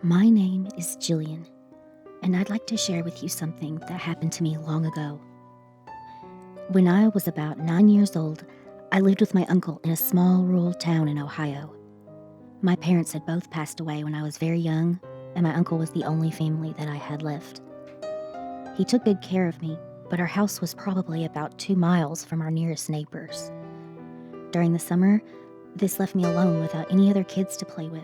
My name is Jillian, and I'd like to share with you something that happened to me long ago. When I was about 9 years old, I lived with my uncle in a small rural town in Ohio. My parents had both passed away when I was very young, and my uncle was the only family that I had left. He took good care of me, but our house was probably about 2 miles from our nearest neighbors. During the summer, this left me alone without any other kids to play with.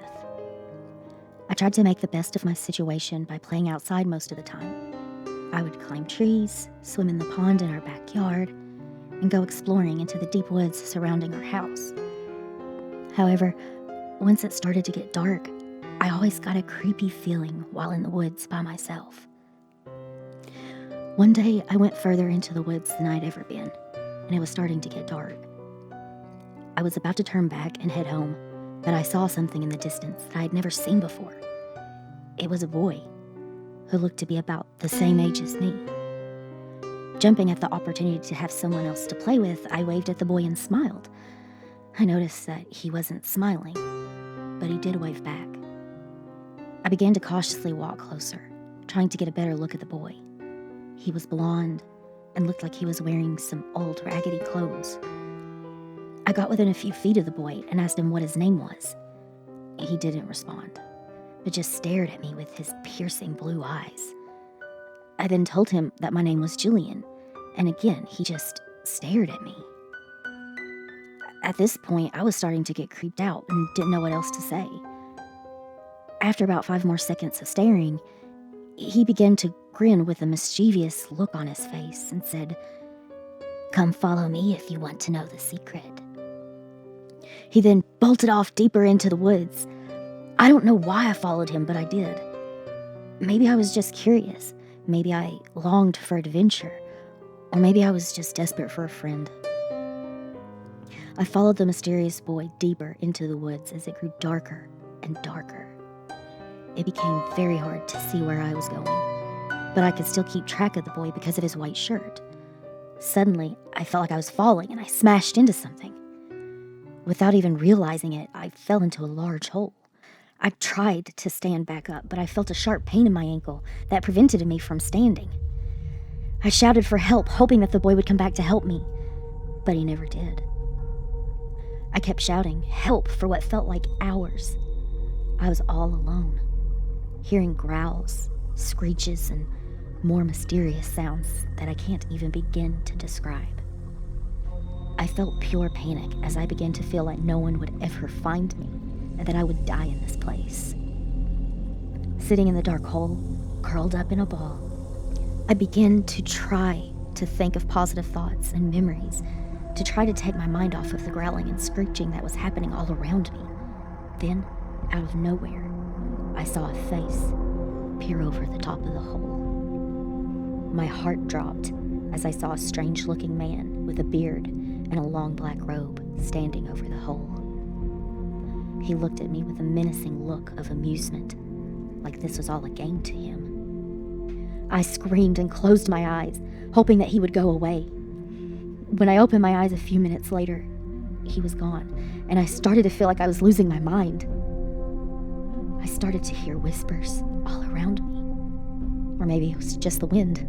I tried to make the best of my situation by playing outside most of the time. I would climb trees, swim in the pond in our backyard, and go exploring into the deep woods surrounding our house. However, once it started to get dark, I always got a creepy feeling while in the woods by myself. One day, I went further into the woods than I'd ever been, and it was starting to get dark. I was about to turn back and head home, but I saw something in the distance that I had never seen before. It was a boy who looked to be about the same age as me. Jumping at the opportunity to have someone else to play with, I waved at the boy and smiled. I noticed that he wasn't smiling, but he did wave back. I began to cautiously walk closer, trying to get a better look at the boy. He was blonde and looked like he was wearing some old raggedy clothes. I got within a few feet of the boy and asked him what his name was. He didn't respond, but just stared at me with his piercing blue eyes. I then told him that my name was Jillian, and again, he just stared at me. At this point, I was starting to get creeped out and didn't know what else to say. After about 5 more seconds of staring, he began to grin with a mischievous look on his face and said, "Come follow me if you want to know the secret." He then bolted off deeper into the woods. I don't know why I followed him, but I did. Maybe I was just curious. Maybe I longed for adventure. Or maybe I was just desperate for a friend. I followed the mysterious boy deeper into the woods as it grew darker and darker. It became very hard to see where I was going, but I could still keep track of the boy because of his white shirt. Suddenly, I felt like I was falling and I smashed into something. Without even realizing it, I fell into a large hole. I tried to stand back up, but I felt a sharp pain in my ankle that prevented me from standing. I shouted for help, hoping that the boy would come back to help me, but he never did. I kept shouting help for what felt like hours. I was all alone, hearing growls, screeches, and more mysterious sounds that I can't even begin to describe. I felt pure panic as I began to feel like no one would ever find me and that I would die in this place. Sitting in the dark hole, curled up in a ball, I began to try to think of positive thoughts and memories, to try to take my mind off of the growling and screeching that was happening all around me. Then, out of nowhere, I saw a face peer over the top of the hole. My heart dropped as I saw a strange-looking man with a beard and a long black robe standing over the hole. He looked at me with a menacing look of amusement, like this was all a game to him. I screamed and closed my eyes, hoping that he would go away. When I opened my eyes a few minutes later, he was gone, and I started to feel like I was losing my mind. I started to hear whispers all around me, or maybe it was just the wind.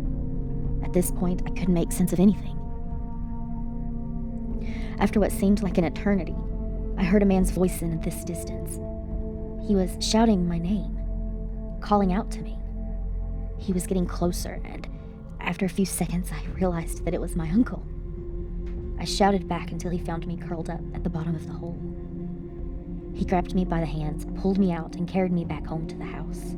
At this point, I couldn't make sense of anything. After what seemed like an eternity, I heard a man's voice in this distance. He was shouting my name, calling out to me. He was getting closer, and after a few seconds, I realized that it was my uncle. I shouted back until he found me curled up at the bottom of the hole. He grabbed me by the hands, pulled me out, and carried me back home to the house.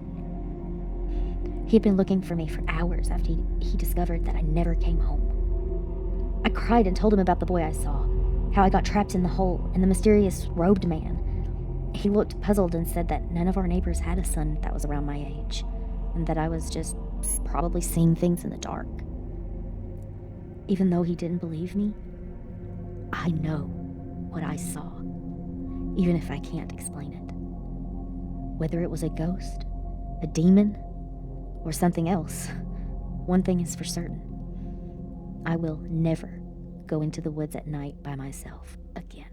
He had been looking for me for hours after he discovered that I never came home. I cried and told him about the boy I saw, how I got trapped in the hole, and the mysterious robed man. He looked puzzled and said that none of our neighbors had a son that was around my age, and that I was just probably seeing things in the dark. Even though he didn't believe me, I know what I saw, even if I can't explain it. Whether it was a ghost, a demon, or something else, one thing is for certain. I will never go into the woods at night by myself again.